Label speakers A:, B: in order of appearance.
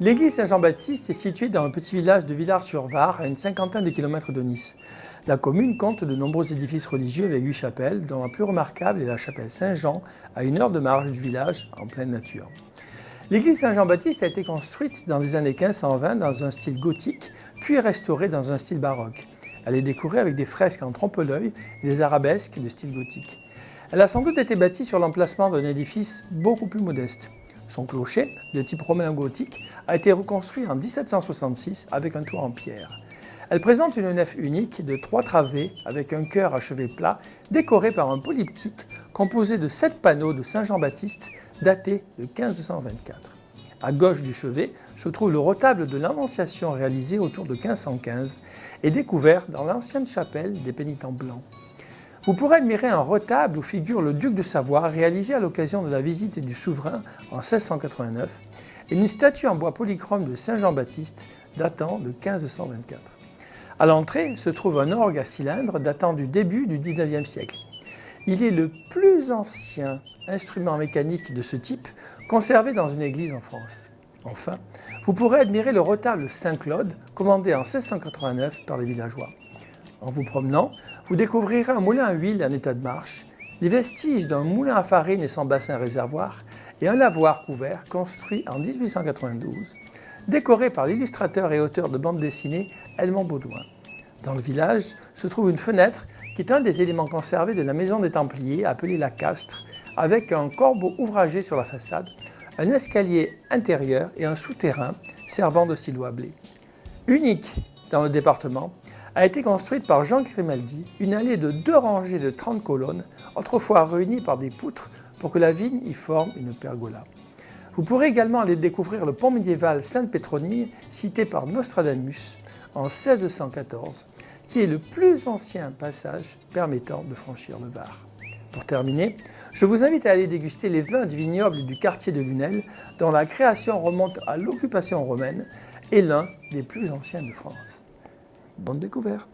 A: L'église Saint-Jean-Baptiste est située dans un petit village de Villars-sur-Var, à une cinquantaine de kilomètres de Nice. La commune compte de nombreux édifices religieux avec 8 chapelles, dont la plus remarquable est la chapelle Saint-Jean, à 1 heure de marche du village, en pleine nature. L'église Saint-Jean-Baptiste a été construite dans les années 1520 dans un style gothique, puis restaurée dans un style baroque. Elle est décorée avec des fresques en trompe-l'œil et des arabesques de style gothique. Elle a sans doute été bâtie sur l'emplacement d'un édifice beaucoup plus modeste. Son clocher, de type romain gothique, a été reconstruit en 1766 avec un toit en pierre. Elle présente une nef unique de 3 travées avec un chœur à chevet plat décoré par un polyptyque composé de 7 panneaux de Saint Jean-Baptiste datés de 1524. À gauche du chevet se trouve le retable de l'Annonciation réalisé autour de 1515 et découvert dans l'ancienne chapelle des Pénitents blancs. Vous pourrez admirer un retable où figure le duc de Savoie réalisé à l'occasion de la visite du souverain en 1689 et une statue en bois polychrome de Saint Jean-Baptiste datant de 1524. À l'entrée se trouve un orgue à cylindre datant du début du XIXe siècle. Il est le plus ancien instrument mécanique de ce type conservé dans une église en France. Enfin, vous pourrez admirer le retable Saint-Claude commandé en 1689 par les villageois. En vous promenant, vous découvrirez un moulin à huile en état de marche, les vestiges d'un moulin à farine et son bassin réservoir et un lavoir couvert construit en 1892, décoré par l'illustrateur et auteur de bande dessinée Edmond Baudouin. Dans le village se trouve une fenêtre qui est un des éléments conservés de la maison des Templiers appelée la Castre, avec un corbeau ouvragé sur la façade, un escalier intérieur et un souterrain servant de silo à blé. Unique dans le département, a été construite par Jean Grimaldi une allée de 2 rangées de 30 colonnes, autrefois réunies par des poutres pour que la vigne y forme une pergola. Vous pourrez également aller découvrir le pont médiéval Sainte-Pétronille, cité par Nostradamus en 1614, qui est le plus ancien passage permettant de franchir le Var. Pour terminer, je vous invite à aller déguster les vins du vignoble du quartier de Lunel, dont la création remonte à l'occupation romaine et l'un des plus anciens de France. Bonne découverte!